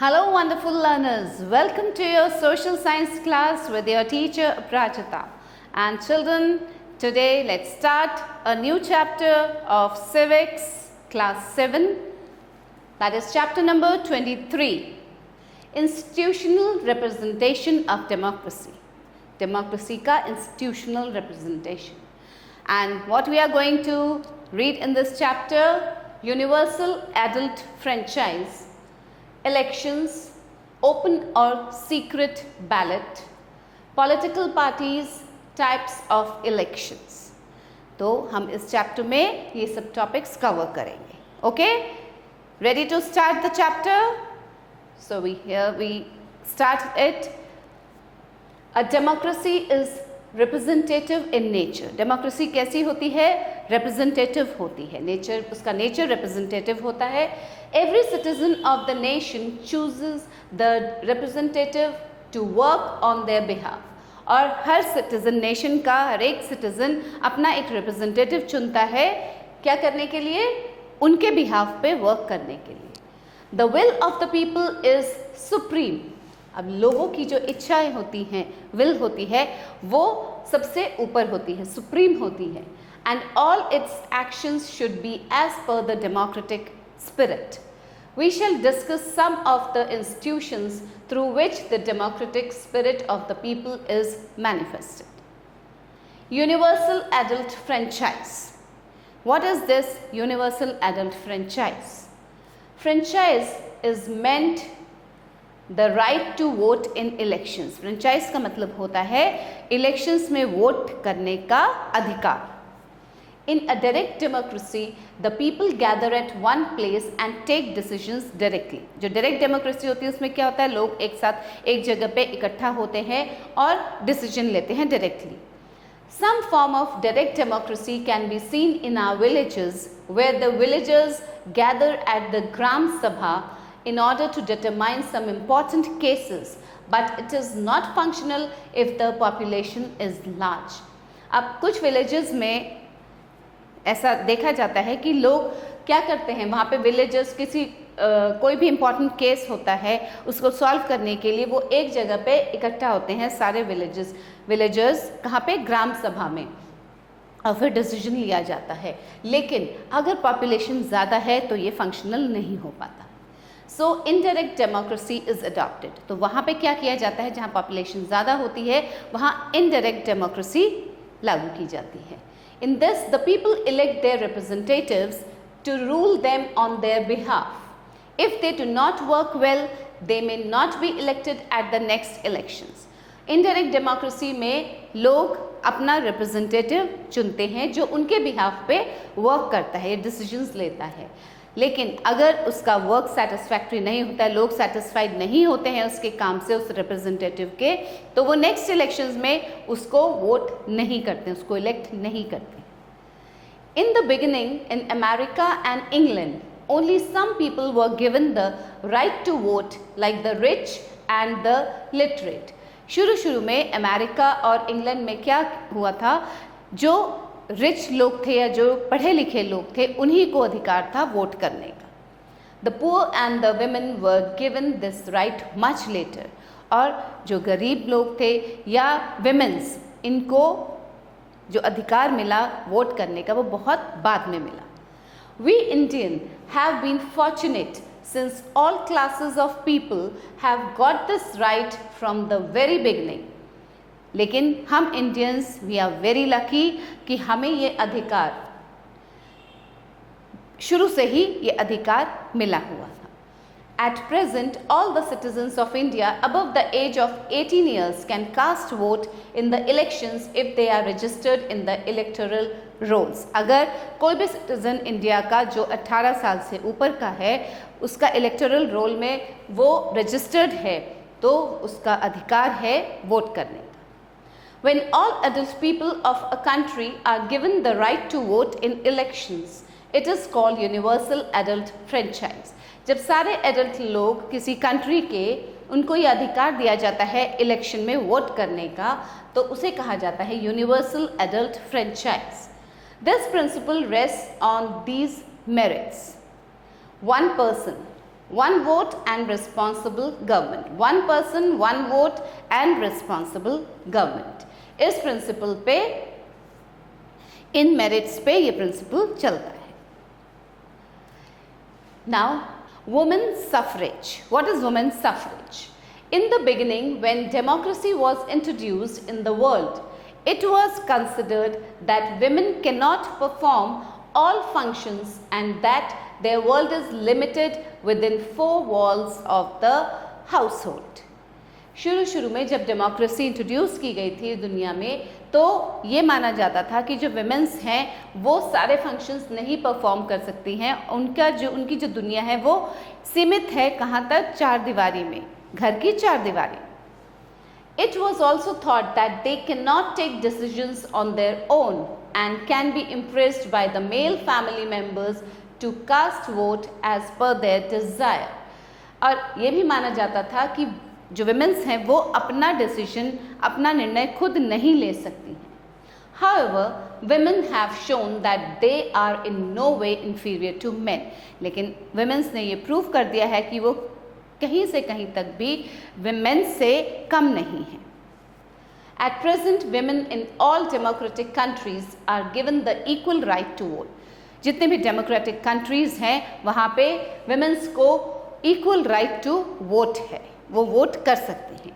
Hello wonderful learners, welcome to your social science class with your teacher Aprajita. And children, today let's start a new chapter of civics class 7, that is chapter number 23, institutional representation of democracy. Democracy ka institutional representation. And what we are going to read in this chapter, universal adult franchise, elections, open or secret ballot, political parties, types of elections. तो हम इस chapter में ये सब topics cover करेंगे. Okay? Ready to start the chapter? So we start it. A democracy is representative in nature. Democracy कैसी होती है? Representative होती है. Nature, उसका nature representative होता है. Every citizen of the nation chooses the representative to work on their behalf. और हर citizen, nation का हर एक citizen अपना एक representative चुनता है क्या करने के लिए? उनके behalf पे work करने के लिए. The will of the people is supreme. अब लोगों की जो इच्छाएं होती हैं, will होती है, वो सबसे ऊपर होती है, supreme होती है. And all its actions should be as per the democratic spirit. We shall discuss some of the institutions through which the democratic spirit of the people is manifested. Universal adult franchise. What is this universal adult franchise? Franchise is meant the right to vote in elections. Franchise का मतलब होता है elections में vote करने का अधिकार. In a direct democracy, the people gather at one place and take decisions directly. जो direct democracy होती है उसमें क्या होता है? लोग एक साथ एक जगह पे इकट्ठा होते हैं और decision लेते हैं directly. Some form of direct democracy can be seen in our villages, where the villagers gather at the Gram Sabha in order to determine some important cases, but it is not functional if the population is large. अब कुछ villages में ऐसा देखा जाता है कि लोग क्या करते हैं, वहाँ पे विलेजर्स किसी कोई भी इम्पॉर्टेंट केस होता है उसको सॉल्व करने के लिए वो एक जगह पे इकट्ठा होते हैं सारे विलेजर्स कहाँ पे? ग्राम सभा में, और फिर डिसीजन लिया जाता है. लेकिन अगर पॉपुलेशन ज़्यादा है तो ये फंक्शनल नहीं हो पाता. सो इनडायरेक्ट डेमोक्रेसी इज़ अडॉप्टेड. तो वहाँ पे क्या किया जाता है? जहाँ पॉपुलेशन ज़्यादा होती है वहाँ इनडायरेक्ट डेमोक्रेसी लागू की जाती है. In this, the people elect their representatives to rule them on their behalf. If they do not work well, they may not be elected at the next elections. Indirect democracy में लोग अपना representative चुनते हैं जो उनके behalf पे work करता है, decisions लेता है. लेकिन अगर उसका वर्क सेटिस्फैक्ट्री नहीं होता है, लोग सेटिस्फाइड नहीं होते हैं उसके काम से, उस रिप्रेजेंटेटिव के, तो वो नेक्स्ट इलेक्शंस में उसको वोट नहीं करते, उसको इलेक्ट नहीं करते. In the beginning in America and England only some people were given the right to vote, like the rich and the literate. शुरू में अमेरिका और इंग्लैंड में क्या हुआ था? जो रिच लोग थे या जो पढ़े लिखे लोग थे उन्हीं को अधिकार था वोट करने का. The poor and the women were given this right much later. और जो गरीब लोग थे या विमेंस, इनको जो अधिकार मिला वोट करने का वो बहुत बाद में मिला. We Indian have been fortunate since all classes of people have got this right from the very beginning. लेकिन हम Indians we are very lucky कि हमें ये अधिकार शुरू से ही ये अधिकार मिला हुआ था. At present, all the citizens of India above the age of 18 years can cast vote in the elections if they are registered in the electoral rolls. अगर कोई भी citizen इंडिया का जो 18 साल से ऊपर का है उसका इलेक्टोरल रोल में वो रजिस्टर्ड है तो उसका अधिकार है वोट करने का. When all adult people of a country are given the right to vote in elections, it is called universal adult franchise. जब सारे एडल्ट लोग किसी कंट्री के, उनको ये अधिकार दिया जाता है इलेक्शन में वोट करने का, तो उसे कहा जाता है universal adult franchise. This principle rest on these merits. One person one vote and responsible government, one person one vote and responsible government. इस प्रिंसिपल पे, इन मेरिट्स पे ये प्रिंसिपल चलता है. Now, women's suffrage. What is women's suffrage? In the beginning, when democracy was introduced in the world, it was considered that women cannot perform all functions and that their world is limited within 4 walls of the household. शुरू में जब democracy introduce की गई थी दुनिया में, तो ये माना जाता था कि जो विमेंस हैं वो सारे फंक्शंस नहीं परफॉर्म कर सकती हैं. उनकी जो दुनिया है वो सीमित है कहाँ तक? 4 दीवारी में, घर की 4 दीवारी. It was also thought that they cannot take decisions on their own and can be impressed by the male family members to cast vote as per their desire. और ये भी माना जाता था कि जो विमेंस हैं वो अपना डिसीजन, अपना निर्णय खुद नहीं ले सकती हैं. However, women have shown that they are in no way inferior to men. लेकिन विमेंस ने ये प्रूव कर दिया है कि वो कहीं से कहीं तक भी विमेंस से कम नहीं हैं. At present, women in all democratic countries are given the equal right to vote. जितने भी डेमोक्रेटिक कंट्रीज हैं वहाँ पे विमेंस को इक्वल राइट टू वोट है, वो वोट कर सकती हैं.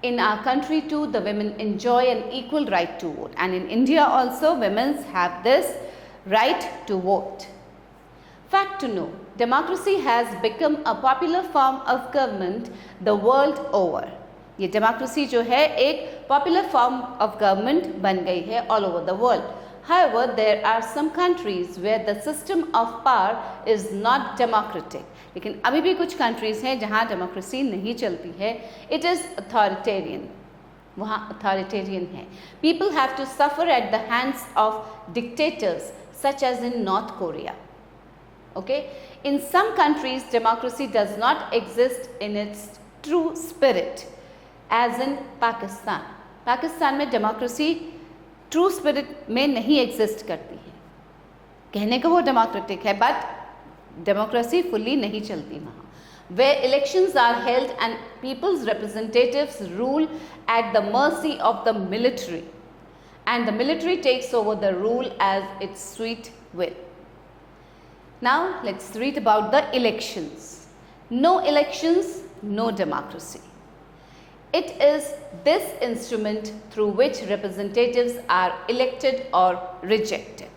In our country too, the women enjoy an equal right to vote, and in India also, women have this right to vote. Fact to know, democracy has become a popular form of government the world over. ये democracy जो है एक popular form of government बन गई है all over the world. However, there are some countries where the system of power is not democratic. लेकिन अभी भी कुछ कंट्रीज हैं जहाँ डेमोक्रेसी नहीं चलती है. It is authoritarian. वहाँ authoritarian है. People have to suffer at the hands of dictators such as in North Korea. Okay? In some countries, democracy does not exist in its true spirit, as in Pakistan. Pakistan में democracy true spirit में नहीं exist करती है. कहने को वो democratic है but democracy fully नहीं चलती वहाँ. Where elections are held and people's representatives rule at the mercy of the military and the military takes over the rule as its sweet will. Now let's read about the elections. No elections, no democracy. It is this instrument through which representatives are elected or rejected.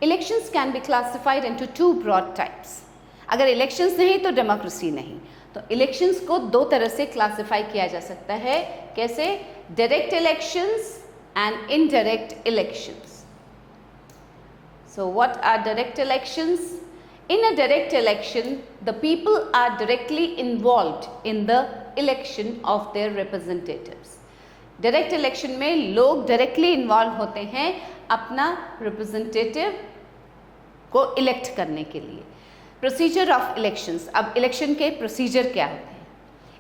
Elections can be classified into 2 broad types. अगर elections नहीं तो democracy नहीं. तो elections को 2 तरह से classify किया जा सकता है. कैसे? Direct elections and indirect elections. So what are direct elections? In a direct election, the people are directly involved in the election of their representatives. Direct election में लोग directly involved होते हैं अपना representative को elect करने के लिए. Procedure of elections. अब election के procedure क्या होते हैं?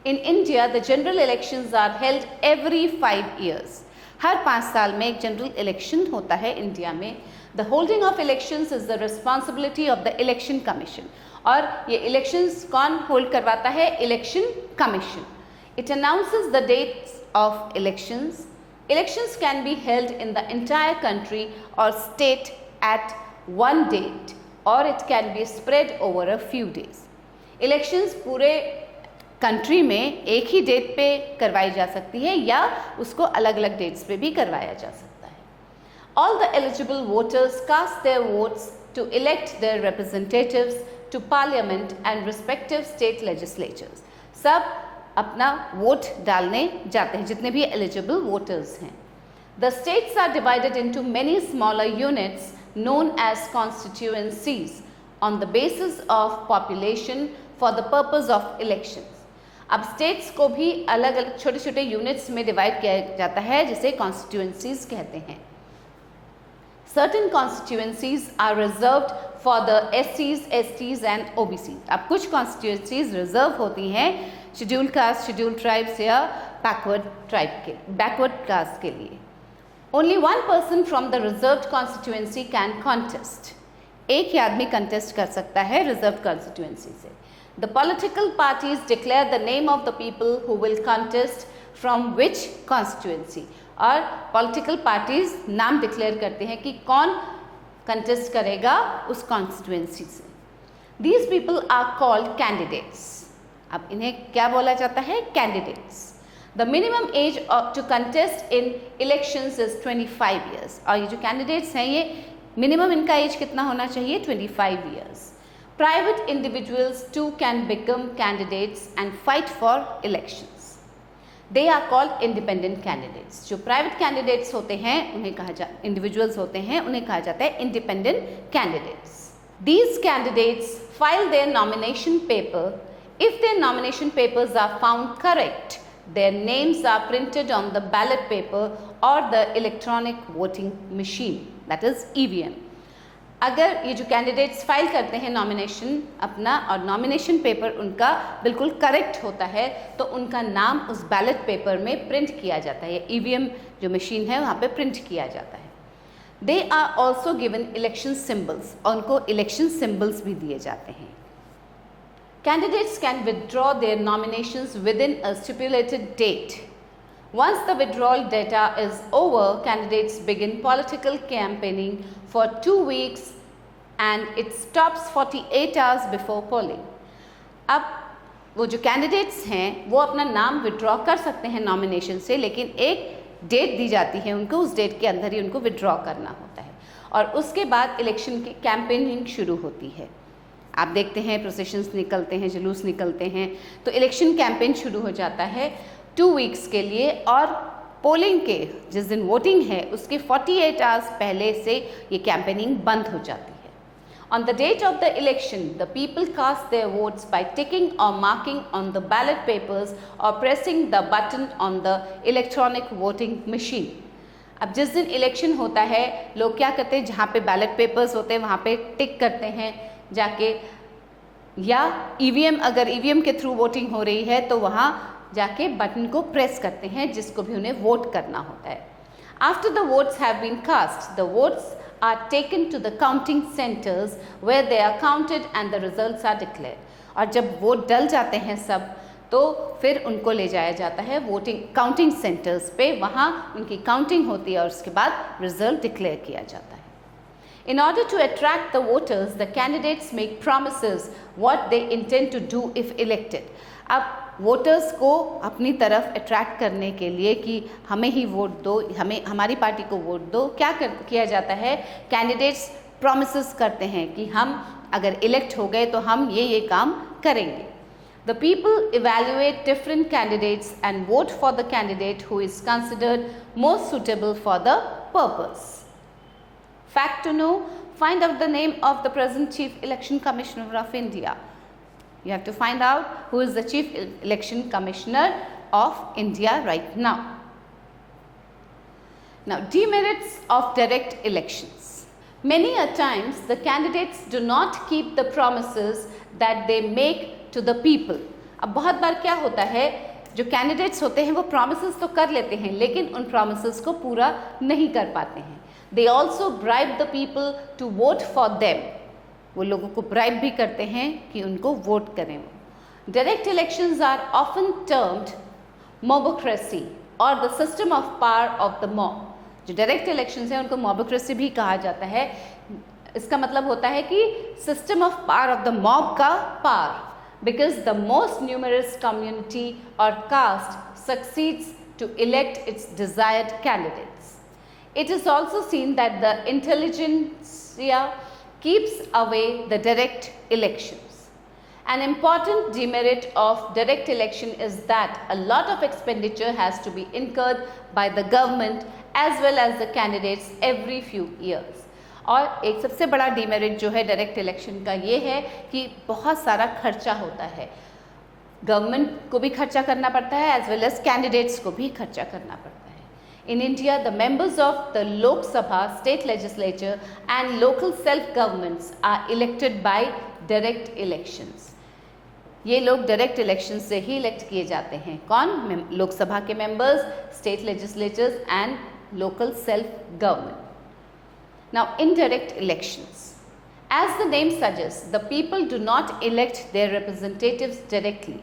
In India, the general elections are held every 5 years. हर 5 साल में एक general election होता है इंडिया में. The holding of elections is the responsibility of the election commission. और ये elections कौन hold करवाता है? Election commission. It announces the dates of elections. Elections can be held in the entire country or state at one date, or it can be spread over a few days. Elections पूरे country में एक ही date पे करवाई जा सकती है या उसको अलग अलग dates पे भी करवाया जा सकता है. All the eligible voters cast their votes to elect their representatives to parliament and respective state legislatures. सब अपना वोट डालने जाते हैं जितने भी eligible voters हैं. The states are divided into many smaller units known as constituencies on the basis of population for the purpose of elections. अब states को भी अलग अलग छोटे छोटे units में divide किया जाता है जिसे constituencies कहते हैं. Certain constituencies are reserved for the SCs, STs and OBCs. अब कुछ constituencies reserve होती हैं scheduled caste, scheduled tribes या backward caste के लिए. Only one person from the reserved constituency can contest. एक ही आदमी contest कर सकता है reserved constituency से. The political parties declare the name of the people who will contest from which constituency. और political parties नाम declare करते हैं कि कौन contest करेगा उस constituency से. These people are called candidates. अब इन्हें क्या बोला जाता है? Candidates. The minimum age to contest in elections is 25 years. और ये जो candidates हैं ये minimum इनका age कितना होना चाहिए? 25 years. Private individuals too can become candidates and fight for elections. They are called independent candidates. जो private candidates होते हैं उन्हें कहा individuals होते हैं उन्हें कहा जाता है independent candidates. These candidates file their nomination paper. If their nomination papers are found correct, their names are printed on the ballot paper or the electronic voting machine, that is EVM. अगर ये जो candidates file करते हैं nomination अपना और nomination paper उनका बिल्कुल correct होता है तो उनका नाम उस बैलेट पेपर में प्रिंट किया जाता है. ईवीएम जो मशीन है वहाँ पे प्रिंट किया जाता है. They are also given election symbols और उनको इलेक्शन सिम्बल्स भी दिए जाते हैं. Candidates can withdraw their nominations within a stipulated date. Once the withdrawal data is over, candidates begin political campaigning for 2 weeks and it stops 48 hours before polling. अब वो जो candidates हैं वो अपना नाम withdraw कर सकते हैं nomination से, लेकिन एक डेट दी जाती है उनको, उस डेट के अंदर ही उनको withdraw करना होता है और उसके बाद इलेक्शन की कैंपेनिंग शुरू होती है. आप देखते हैं प्रोसेशंस निकलते हैं, जुलूस निकलते हैं, तो इलेक्शन कैंपेन शुरू हो जाता है 2 वीक्स के लिए और पोलिंग के जिस दिन वोटिंग है उसके 48 आवर्स पहले से ये कैंपेनिंग बंद हो जाती है. On the date of the election the people cast their votes by ticking or marking on the ballot papers or pressing the button on the electronic voting machine. अब जिस दिन इलेक्शन होता है लोग क्या करते हैं, जहाँ पे बैलेट पेपर्स होते हैं वहाँ पे टिक करते हैं जाके, या ईवीएम अगर ईवीएम के थ्रू वोटिंग हो रही है तो वहाँ जाके बटन को प्रेस करते हैं जिसको भी उन्हें वोट करना होता है. After the votes have been cast the votes are taken to the counting centres where they are counted and the results are declare. और जब वोट डल जाते हैं सब तो फिर उनको ले जाया जाता है वोटिंग काउंटिंग सेंटर्स पे, वहाँ उनकी काउंटिंग होती है और उसके बाद रिजल्ट डिक्लेयर किया जाता है. In order to attract the voters, the candidates make promises what they intend to do if elected. अब वोटर्स को अपनी तरफ अट्रैक्ट करने के लिए कि हमें ही वोट दो, हमें हमारी पार्टी को वोट दो, क्या किया जाता है, कैंडिडेट्स प्रॉमिसेस करते हैं कि हम अगर इलेक्ट हो गए तो हम ये काम करेंगे. The people evaluate different candidates and vote for the candidate who is considered most suitable for the purpose. Fact to know, find out the name of the present Chief Election Commissioner of India. You have to find out who is the Chief Election Commissioner of India right now. Now, demerits of direct elections. Many a times the candidates do not keep the promises that they make to the people. अब बहुत बार क्या होता है, जो candidates होते हैं वो promises तो कर लेते हैं लेकिन उन promises को पूरा नहीं कर पाते हैं. They also bribe the people to vote for them. वो लोगों को bribe भी करते हैं कि उनको वोट करें. Direct elections are often termed mobocracy or the system of power of the mob. जो direct elections हैं उनको mobocracy भी कहा जाता है. इसका मतलब होता है कि system of power of the mob का power, because the most numerous community or caste succeeds to elect its desired candidates. It is also seen that the intelligentsia keeps away the direct elections. An important demerit of direct election is that a lot of expenditure has to be incurred by the government as well as the candidates every few years. और एक सबसे बड़ा demerit जो है direct election का ये है कि बहुत सारा खर्चा होता है. गवर्नमेंट को भी खर्चा करना पड़ता है एज वेल एज कैंडिडेट्स को भी खर्चा करना पड़ता है. In India, the members of the Lok Sabha, state legislature and local self-governments are elected by direct elections. ये लोग direct elections से ही elect किए जाते हैं. कौन? लोक सभा के members, state legislatures and local self-government. Now, indirect elections. As the name suggests, the people do not elect their representatives directly.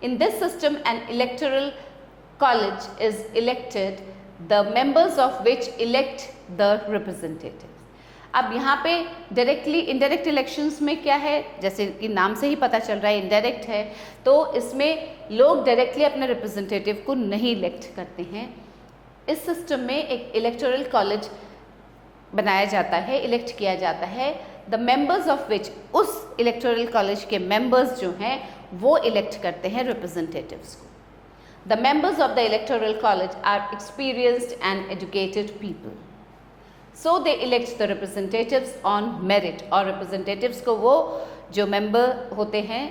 In this system, an electoral college is elected, the members of which elect the representatives. अब यहाँ पे directly indirect elections में क्या है, जैसे कि नाम से ही पता चल रहा है इनडायरेक्ट है, तो इसमें लोग डायरेक्टली अपने रिप्रेजेंटेटिव को नहीं इलेक्ट करते हैं. इस सिस्टम में एक इलेक्टोरल कॉलेज बनाया जाता है, इलेक्ट किया जाता है, द मेंबर्स ऑफ विच, उस इलेक्टोरल कॉलेज के मेंबर्स जो हैं वो इलेक्ट करते हैं रिप्रेजेंटेटिव्स को. The members of the electoral college are experienced and educated people, so they elect the representatives on merit. और रिप्रेजेंटेटिव्स को वो जो मेंबर होते हैं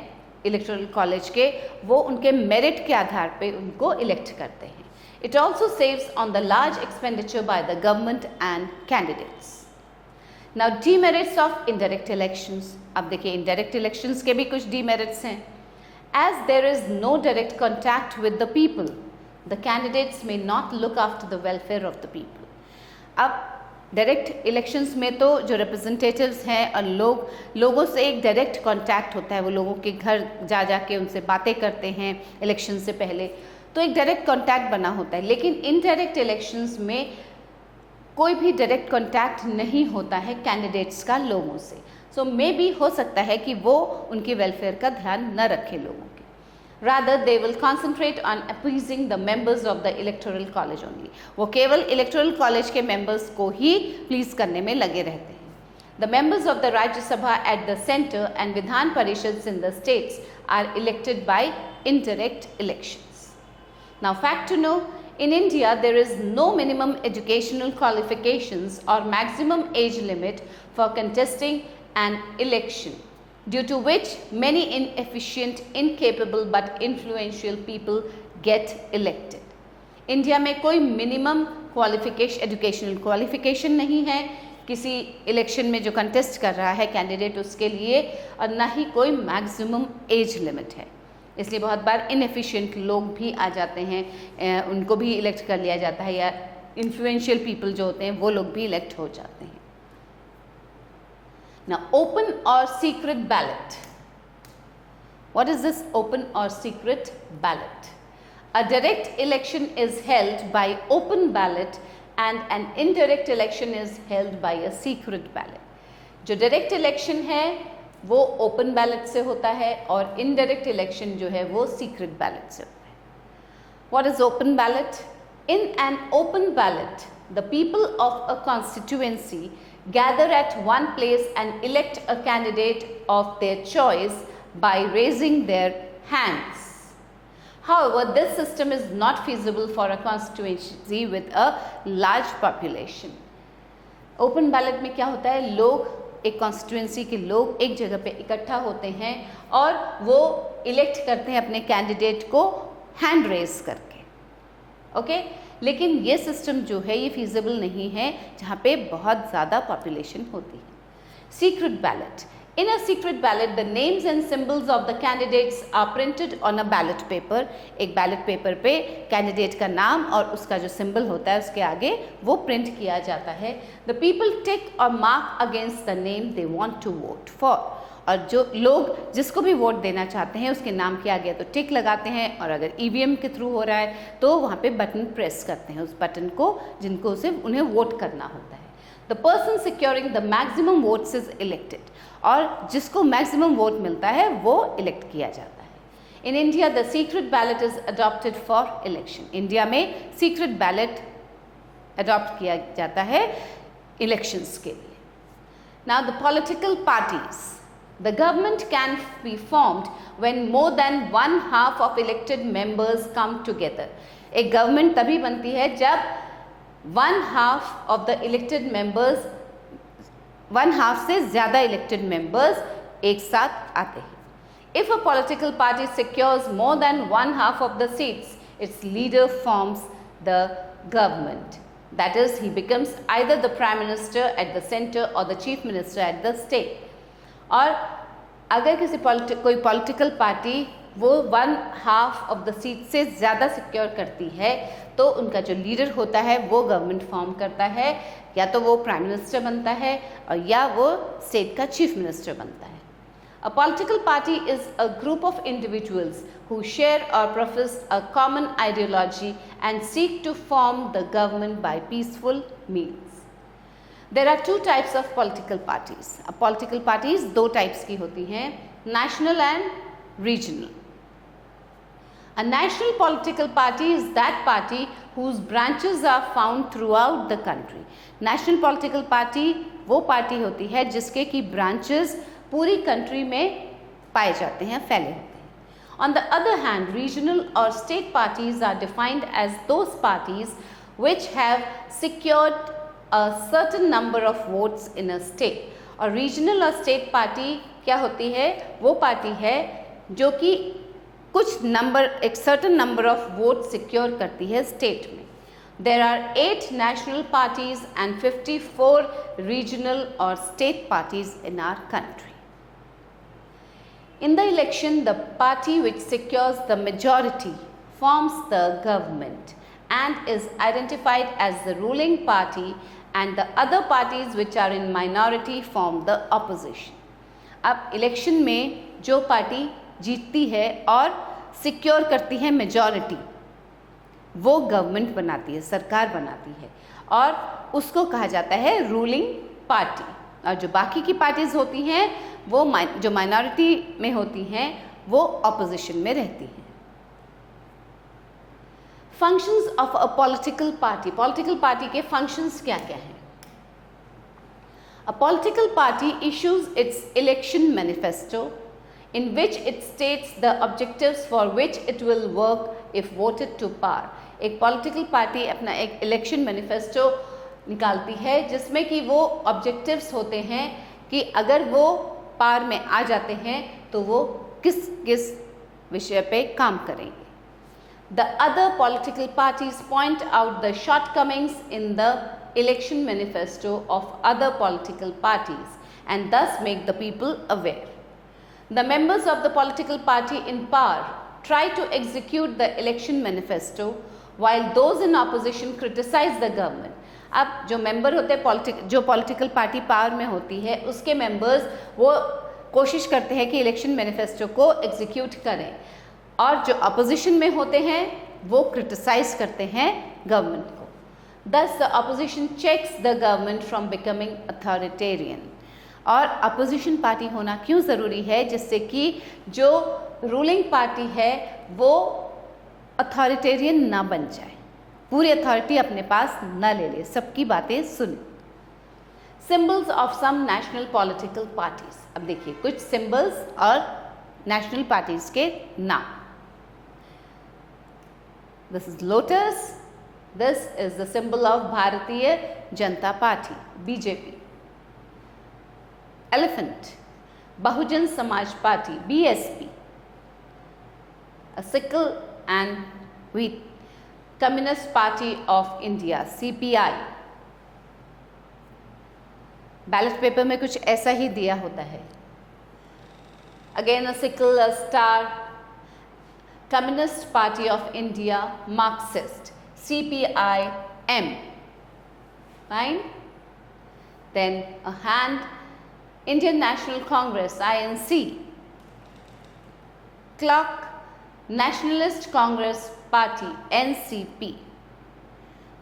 इलेक्टोरल कॉलेज के, वो उनके मेरिट के आधार पे उनको इलेक्ट करते हैं. It also saves on the large expenditure by the government and candidates. Now demerits of indirect elections. अब देखिए indirect elections के भी कुछ demerits हैं. As there is no direct contact with the people, the candidates may not look after the welfare of the people. अब direct elections में तो जो रिप्रेजेंटेटिव्स हैं और लोगों से एक डायरेक्ट कांटेक्ट होता है, वो लोगों के घर जा के उनसे बातें करते हैं इलेक्शन से पहले, तो एक डायरेक्ट कांटेक्ट बना होता है. लेकिन इनडायरेक्ट इलेक्शंस में कोई भी डायरेक्ट कांटेक्ट नहीं होता है कैंडिडेट्स का लोगों से. सो मे बी हो सकता है कि वो उनके वेलफेयर का ध्यान न रखे लोगों के. Rather they will concentrate on appeasing the members of the electoral college only. वो केवल इलेक्टोरल कॉलेज के मेंबर्स को ही प्लीज करने में लगे रहते हैं. The members of the Rajya Sabha at the centre and Vidhan Parishad in the states are elected by indirect election. Now, fact to know, in India there is no minimum educational qualifications or maximum age limit for contesting an election, due to which many inefficient, incapable but influential people get elected. India में कोई minimum qualification, educational qualification नहीं है किसी election में जो contest कर रहा है कैंडिडेट उसके लिए, और ना ही कोई मैक्सिमम एज लिमिट है. इसलिए बहुत बार इनएफिशिएंट लोग भी आ जाते हैं, उनको भी इलेक्ट कर लिया जाता है, या इन्फ्लुएंशियल पीपल जो होते हैं वो लोग भी इलेक्ट हो जाते हैं. Now, open or secret ballot. What is this open or secret ballot? A direct election is held by open ballot and an indirect election is held by a secret ballot. जो direct election है वो open ballot से होता है और indirect election जो है वो सीक्रेट बैलेट से होता है. What is open ballot? In an open ballot the people of a constituency gather at one place and elect a candidate of their choice by raising their hands. However, this system is not feasible for a constituency with a large population. Open ballot में क्या होता है, लोग एक constituency के लोग एक जगह पे इकट्ठा होते हैं और वो इलेक्ट करते हैं अपने कैंडिडेट को हैंड रेज करके. ओके, लेकिन ये सिस्टम जो है ये फीजिबल नहीं है जहाँ पे बहुत ज़्यादा पॉपुलेशन होती है. Secret ballot. In a secret ballot, the names and symbols of the candidates are printed on a ballot paper. एक ballot paper पे कैंडिडेट का नाम और उसका जो सिंबल होता है उसके आगे वो प्रिंट किया जाता है. The people tick or mark against the name they want to vote for. और जो लोग जिसको भी वोट देना चाहते हैं उसके नाम के आगे तो टिक लगाते हैं, और अगर ईवीएम के थ्रू हो रहा है तो वहाँ पे बटन प्रेस करते हैं उस बटन को जिनको उसे उन्हें वोट करना होता है. The person securing the maximum votes is elected. और जिसको मैक्सिमम वोट मिलता है वो इलेक्ट किया जाता है. In India the secret ballot is adopted for election. India में सीक्रेट बैलेट अडॉप्ट किया जाता है इलेक्शंस के लिए. Now the political parties. The government can be formed when more than 1/2 of elected members come together. एक government तभी बनती है जब 1/2 ऑफ द इलेक्टेड मेंबर्स, 1/2 से ज़्यादा इलेक्टेड मेंबर्स एक साथ आते हैं. If a political party secures more than 1/2 of the seats, its leader forms the government. That is he becomes either the prime minister at the centre or the chief minister at the state. और अगर कोई political party वो 1/2 of the seat से ज़्यादा secure करती है तो उनका जो लीडर होता है वो गवर्नमेंट फॉर्म करता है, या तो वो प्राइम मिनिस्टर बनता है और या वो स्टेट का चीफ मिनिस्टर बनता है। A political party is a group of individuals who share or profess a common ideology and seek to form the government by peaceful means. There are two types of political parties. Political parties दो types की होती हैं, national and regional. A national political party is that party whose branches are found throughout the country. National political party वो party होती है जिसके की branches पूरी कंट्री में पाए जाते हैं, फैले होते हैं। On the other hand, regional or state parties are defined as those parties which have secured a certain number of votes in a state. और regional और state party क्या होती है? वो पार्टी है जो कि कुछ नंबर, एक certain number of votes secure करती है स्टेट में। There are 8 national parties and 54 regional or state parties in our country. In the election, the party which secures the majority forms the government and is identified as the ruling party, and the other parties which are in minority form the opposition. अब election में जो party जीतती है और secure करती है majority, वो government बनाती है, सरकार बनाती है, और उसको कहा जाता है रूलिंग पार्टी। और जो बाकी की पार्टीज होती हैं वो जो माइनॉरिटी में होती हैं वो ऑपोजिशन में रहती हैं। Functions of a political party, political party के फंक्शंस क्या क्या हैं? अ political party issues it's election manifesto in which it states the objectives for which it will work if voted to power. एक पॉलिटिकल पार्टी अपना एक election manifesto निकालती है जिसमें कि वो ऑब्जेक्टिव्स होते हैं कि अगर वो पावर में आ जाते हैं तो वो किस किस विषय पे काम करेंगे। The other political parties point out the shortcomings in the election manifesto of other political parties and thus make the people aware. The members of the political party in power try to execute the election manifesto while those in opposition criticize the government. अब जो member होते हैं जो political party power में होती है उसके members वो कोशिश करते हैं कि इलेक्शन मैनिफेस्टो को एग्जीक्यूट करें, और जो अपोजिशन में होते हैं वो क्रिटिसाइज करते हैं गवर्नमेंट को। Thus the opposition checks the government from becoming authoritarian. और अपोजिशन पार्टी होना क्यों ज़रूरी है? जिससे कि जो रूलिंग पार्टी है वो अथॉरिटेरियन ना बन जाए, पूरी अथॉरिटी अपने पास ना ले ले, सबकी बातें सुने। Symbols of some national political parties, अब देखिए कुछ सिंबल्स और नेशनल पार्टीज के नाम। This is lotus, this is the symbol of Bharatiya Janata Party BJP. Elephant, Bahujan Samaj Party, BSP. A sickle and wheat, Communist Party of India, CPI. Ballot paper में कुछ ऐसा ही दिया होता है। Again a sickle, a star, Communist Party of India, Marxist, CPIM. Fine. Then a hand, Indian National Congress, INC. Clock, Nationalist Congress Party, NCP.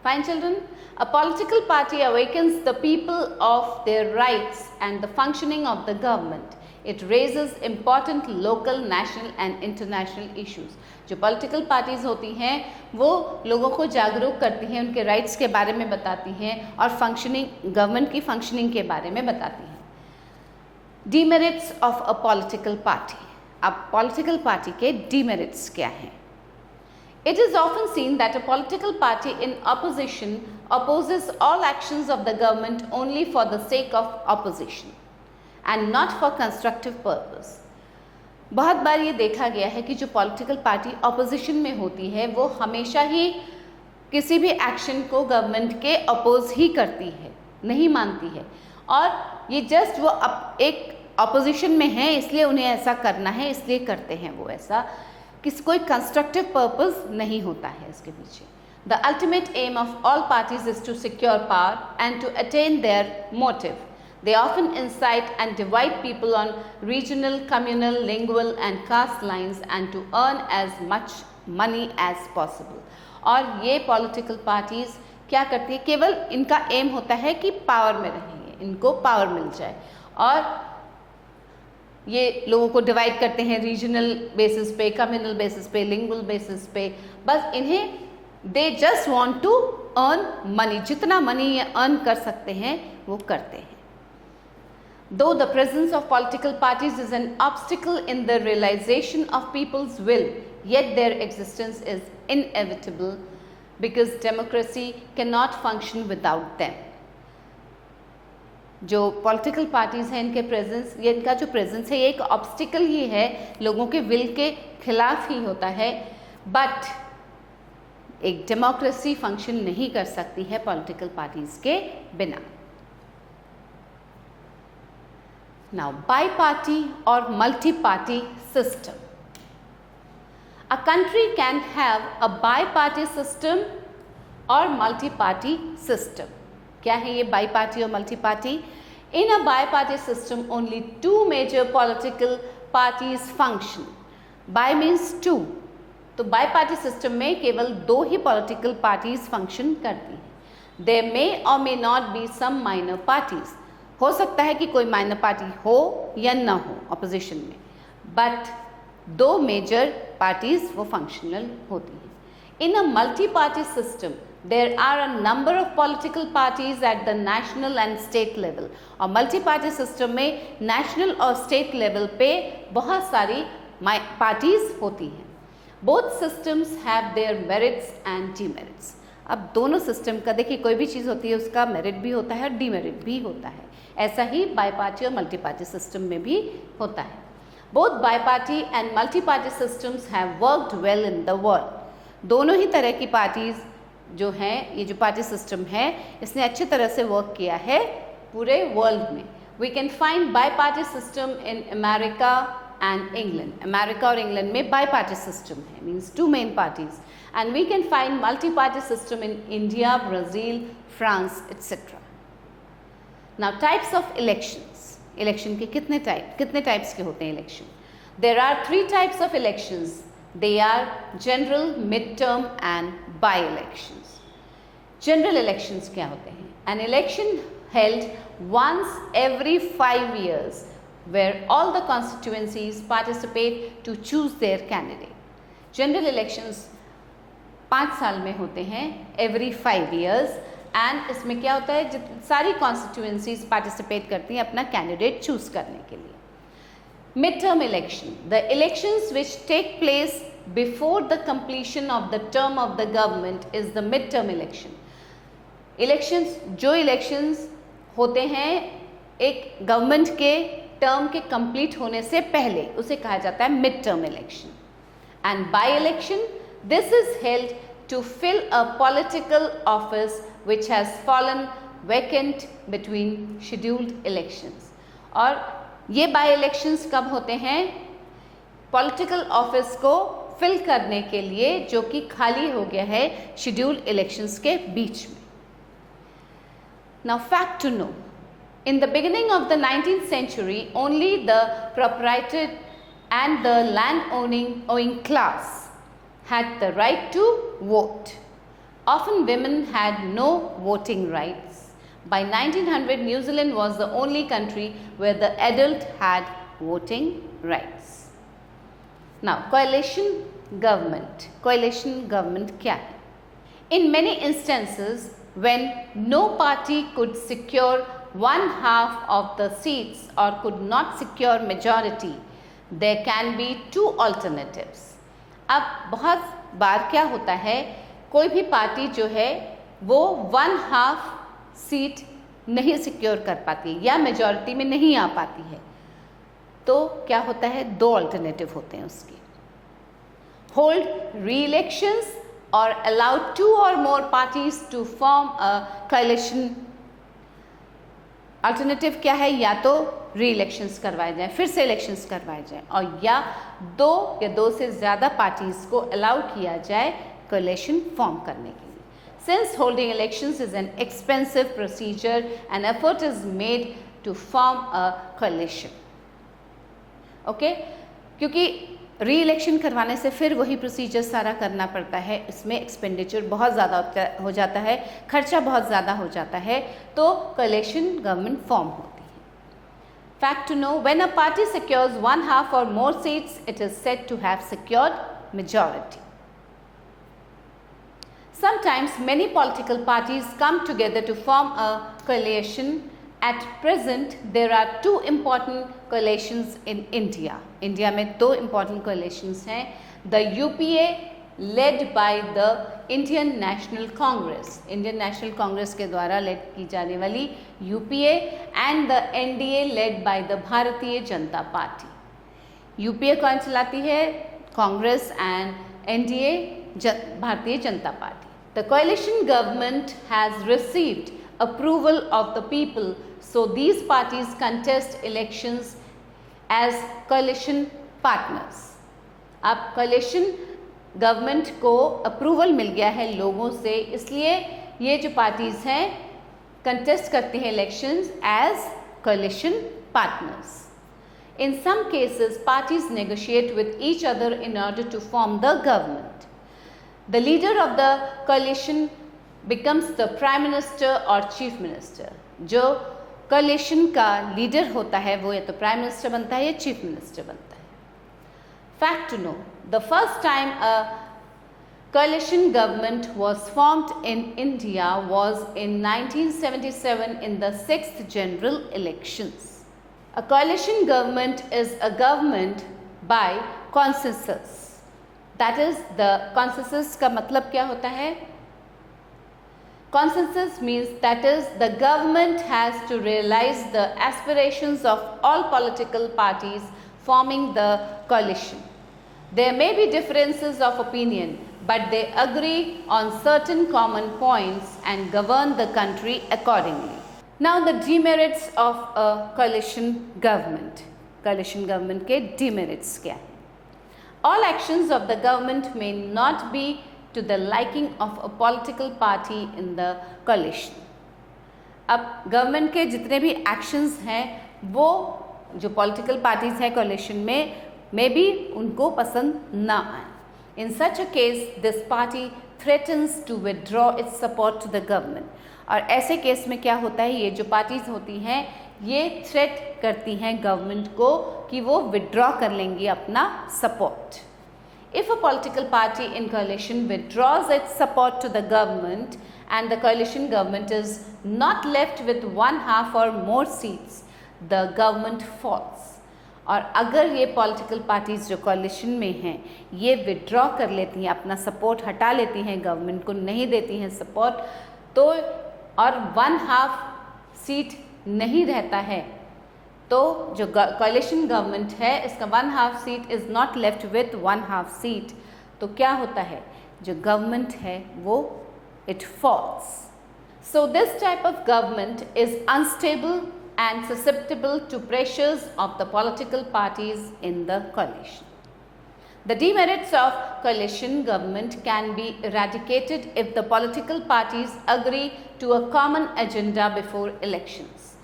Fine children, a political party awakens the people of their rights and the functioning of the government. It raises important local, national and international issues. जो political parties होती हैं वो लोगों को जागरूक करती हैं, उनके राइट्स के बारे में बताती हैं और फंक्शनिंग, गवर्नमेंट की फंक्शनिंग के बारे में बताती हैं। Demerits of a political party. अब political party के demerits क्या हैं? It is often seen that a political party in opposition opposes all actions of the government only for the sake of opposition and not for constructive purpose. बहुत बार ये देखा गया है कि जो पॉलिटिकल पार्टी ऑपोजिशन में होती है वो हमेशा ही किसी भी एक्शन को गवर्नमेंट के अपोज ही करती है, नहीं मानती है, और ये जस्ट वो एक ऑपोजिशन में हैं इसलिए उन्हें ऐसा करना है इसलिए करते हैं वो ऐसा, कोई कंस्ट्रक्टिव पर्पस नहीं होता है इसके पीछे। The ultimate aim of all parties is to secure power and to attain their motive. They often incite and divide people on regional, communal, lingual and caste lines and to earn as much money as possible. और ये political parties क्या करती है, केवल इनका M होता है कि पावर में रहेंगे, इनको पावर मिल जाए, और ये लोगों को डिवाइड करते हैं रीजनल बेसिस पे, कम्युनल बेसिस पे, लिंगुअल बेसिस पे। बस इन्हें they just want to earn money, जितना मनी ये अर्न कर सकते हैं वो करते हैं। Though the presence of political parties is an obstacle in the realization of people's will, yet their existence is inevitable because democracy cannot function without them. जो political parties हैं इनके प्रेजेंस, ये इनका जो प्रेजेंस है ये एक ऑब्स्टिकल ही है, लोगों के विल के खिलाफ ही होता है, बट एक डेमोक्रेसी फंक्शन नहीं कर सकती है पॉलिटिकल पार्टीज़ के बिना। Now, bi-party or multi-party system. A country can have a bi-party system or multi-party system. क्या है ये bi-party और multi-party? In a bi-party system, only two major political parties function. Bi means two. तो bi-party system में केवल दो ही political parties function करती हैं. There may or may not be some minor parties. हो सकता है कि कोई माइनर पार्टी हो या ना हो ऑपोजिशन में, बट दो मेजर पार्टीज वो फंक्शनल होती हैं। In a multi party system there are a number of political parties at the national and state level. और मल्टी पार्टी सिस्टम में नेशनल और स्टेट लेवल पे बहुत सारी पार्टीज होती हैं। Both systems have their merits and demerits. अब दोनों सिस्टम का देखिए, कोई भी चीज़ होती है उसका मेरिट भी होता है और डीमेरिट भी होता है, ऐसा ही बाई पार्टी और मल्टी पार्टी सिस्टम में भी होता है। Both bi party and multi party systems have worked well in the world. दोनों ही तरह की पार्टीज जो हैं, ये जो पार्टी सिस्टम है इसने अच्छी तरह से वर्क किया है पूरे वर्ल्ड में। We can find bi party system in America and England. America और इंग्लैंड में बाई पार्टी सिस्टम है, means two main parties, and we can find multi party system in India, Brazil, France etcetera. Now types of elections. Election के कितने types के होते हैं election? There are three types of elections. They are general, mid-term and by-elections. General elections क्या होते हैं? An election held once every 5 years where all the constituencies participate to choose their candidate. General elections 5 साल में होते हैं, every 5 years. And इसमें क्या होता है, सारी कॉन्स्टिट्यूएंसीज पार्टिसिपेट करती हैं अपना कैंडिडेट चूज करने के लिए। Mid term election, the elections which take place before the completion of the term of the government is the mid term election. जो इलेक्शंस होते हैं एक गवर्नमेंट के टर्म के कंप्लीट होने से पहले, उसे कहा जाता है mid term election. And by election, this is held to fill a political office which has fallen vacant between scheduled elections. और ये बाय इलेक्शंस कब होते हैं? पॉलिटिकल ऑफिस को फिल करने के लिए जो कि खाली हो गया है शेड्यूल्ड इलेक्शंस के बीच में। Now fact to know, in the beginning of the 19th century only the proprietor and the land owning class had the right to vote. Often women had no voting rights. By 1900, New Zealand was the only country where the adult had voting rights. Now, coalition government. Coalition government क्या है? In many instances, when no party could secure 1/2 of the seats or could not secure majority, there can be two alternatives. अब बहुत बार क्या होता है, कोई भी party जो है वो 1/2 सीट नहीं सिक्योर कर पाती या मेजॉरिटी में नहीं आ पाती है, तो क्या होता है, दो अल्टरनेटिव होते हैं उसके। होल्ड री इलेक्शंस और allow 2 or more parties to form a coalition। Alternative क्या है, या तो री इलेक्शंस करवाए जाएं, फिर से इलेक्शंस करवाए जाएं, और या दो से ज़्यादा पार्टीज़ को अलाउ किया जाए कोalition फॉर्म करने के लिए. Since holding elections is an expensive procedure, an effort is made to form a coalition. Okay? क्योंकि री इलेक्शन करवाने से फिर वही प्रोसीजर सारा करना पड़ता है, इसमें एक्सपेंडिचर बहुत ज़्यादा हो जाता है, खर्चा बहुत ज़्यादा हो जाता है, तो कोalition गवर्नमेंट फॉर्म होती है. Fact to know, when a party secures 1/2 or more seats, it is said to have secured majority. Sometimes many political parties come together to form a coalition. At present, there are two important coalitions in India. India में दो important coalitions हैं. The UPA led by the Indian National Congress. Indian National Congress के द्वारा led की जाने वाली UPA and the NDA led by the भारतीय Janata party. UPA कौन चलाती है? Congress and NDA भारतीय Janata party. The coalition government has received approval of the people, so these parties contest elections as coalition partners. अब coalition government को approval मिल गया है लोगों से, इसलिए ये जो parties हैं contest करती हैं elections as coalition partners. In some cases, parties negotiate with each other in order to form the government. The leader of the coalition becomes the prime minister or chief minister. जो coalition का leader होता है वो या तो prime minister बनता है या chief minister बनता है. Fact to know, the first time a coalition government was formed in India was in 1977 in the 6th general elections. A coalition government is a government by consensus. That is, the consensus का मतलब क्या होता है? Consensus means that is the government has to realize the aspirations of all political parties forming the coalition. There may be differences of opinion, but they agree on certain common points and govern the country accordingly. Now the demerits of a coalition government. Coalition government के demerits क्या हैं? All actions of the government may not be to the liking of a political party in the coalition. अब government के जितने भी actions हैं वो जो पॉलिटिकल पार्टीज हैं कोalition में भी उनको पसंद ना आए. In such a case, this party threatens to withdraw its support to the government. और ऐसे केस में क्या होता है, ये जो पार्टीज होती हैं ये थ्रेट करती हैं गवर्नमेंट को कि वो विड्रॉ कर लेंगी अपना support. If a political party in coalition withdraws its support to the government and the coalition government is not left with 1/2 or more seats, the government falls. और अगर ये पॉलिटिकल पार्टीज जो कोalition में हैं ये विड्रॉ कर लेती हैं, अपना सपोर्ट हटा लेती हैं, गवर्नमेंट को नहीं देती हैं सपोर्ट, तो और 1/2 सीट नहीं रहता है, तो जो कोalition गवर्नमेंट है इसका 1/2 seat is not left with 1/2 seat, तो क्या होता है, जो गवर्नमेंट है वो it falls. So this type of government is unstable and susceptible to pressures of the political parties in the coalition. The demerits of coalition government can be eradicated if the political parties agree to a common agenda before elections.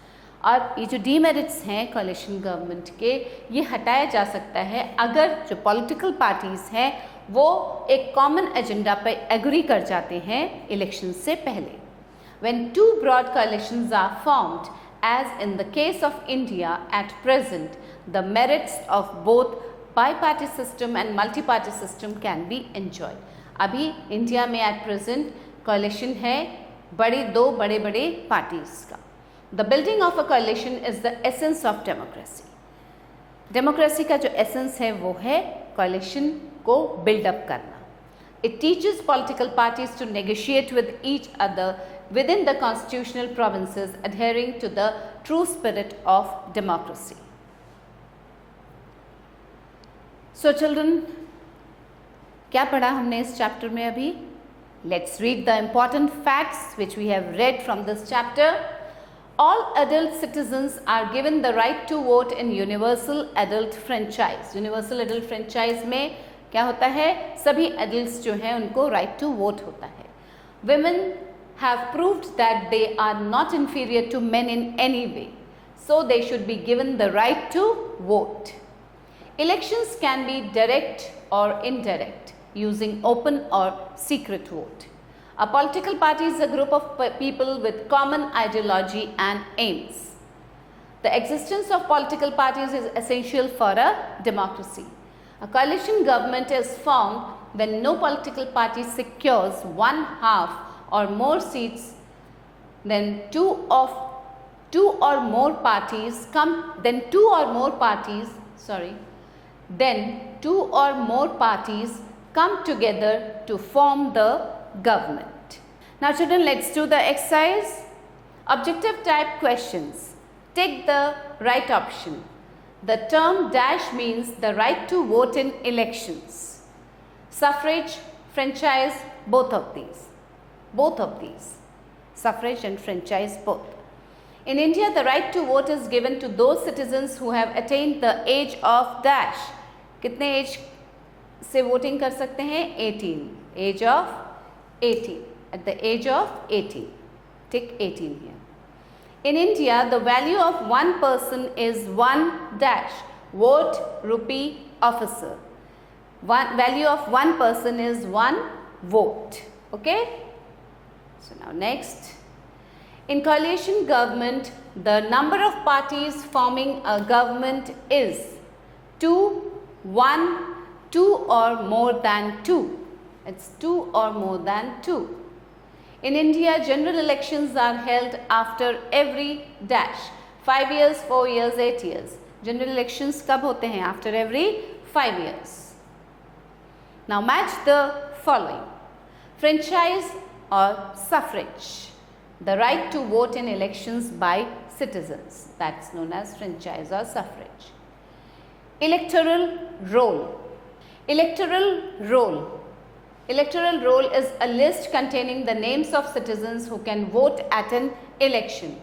और ये जो demerits हैं coalition government के ये हटाया जा सकता है अगर जो political parties हैं वो एक common agenda पे agree कर जाते हैं election से पहले. When two broad coalitions are formed, as in the case of India at present, the merits of both bi-party system and multi-party system can be enjoyed. अभी इंडिया में at present coalition है दो बड़े parties का. The building of a coalition is the essence of democracy. Democracy का जो essence है वो है coalition को build up करना. It teaches political parties to negotiate with each other within the constitutional provinces, adhering to the true spirit of democracy. So children, क्या पढ़ा हमने इस चैप्टर में अभी? Let's read the important facts which we have read from this chapter. All adult citizens are given the right to vote in universal adult franchise. Universal adult franchise में क्या होता है, सभी adults जो हैं उनको right to vote होता है. Women have proved that they are not inferior to men in any way, so they should be given the right to vote. Elections can be direct or indirect using open or secret vote. A political party is a group of people with common ideology and aims. The existence of political parties is essential for a democracy. A coalition government is formed when no political party secures one half or more seats, then two or more parties come together to form the government. Now children, let's do the exercise. Objective type questions. Take the right option. The term dash means the right to vote in elections. Suffrage, franchise, both of these. Suffrage and franchise both. In India, the right to vote is given to those citizens who have attained the age of dash. कितने age से voting कर सकते हैं? 18. Age of 18. At the age of 18. Tick 18 here. In India, the value of one person is one dash. Vote, rupee, officer. Value of one person is one vote. Okay? So now next. In coalition government, the number of parties forming a government is 2, 1, 2 or more than 2. It's 2 or more than 2. In India, general elections are held after every dash. 5 years, 4 years, 8 years. General elections कब होते हैं? After every 5 years. Now match the following. Franchise or suffrage. The right to vote in elections by citizens. That's known as franchise or suffrage. Electoral roll. Electoral roll is a list containing the names of citizens who can vote at an election.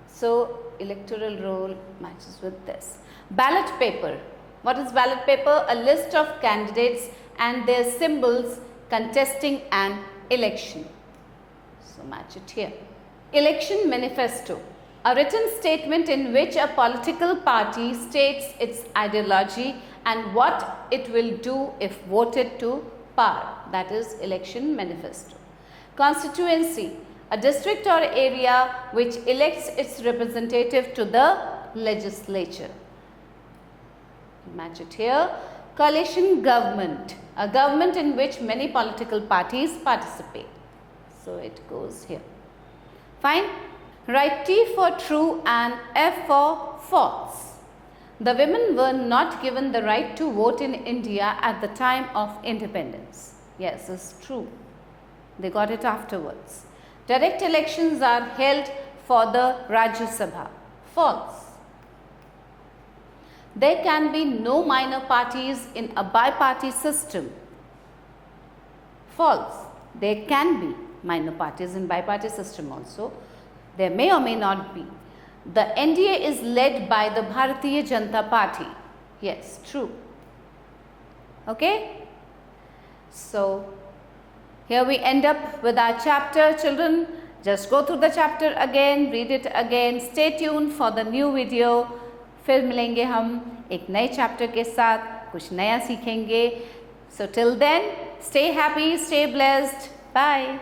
So, electoral roll matches with this. Ballot paper. What is ballot paper? A list of candidates and their symbols contesting an election. So, match it here. Election manifesto. A written statement in which a political party states its ideology and what it will do if voted to power. That is election manifesto. Constituency. A district or area which elects its representative to the legislature. Match it here. Coalition government. A government in which many political parties participate. So it goes here. Fine. Write T for true and F for false. The women were not given the right to vote in India at the time of independence. Yes, it's true. They got it afterwards. Direct elections are held for the Rajya Sabha. False. There can be no minor parties in a bi-party system. False. There can be minor parties in bi-party system also. There may or may not be. The NDA is led by the Bharatiya Janata Party. Yes, true. Okay? So, here we end up with our chapter. Children, just go through the chapter again, read it again. Stay tuned for the new video. फिर मिलेंगे हम एक नए chapter के साथ, कुछ नया सीखेंगे. So, till then, stay happy, stay blessed. Bye.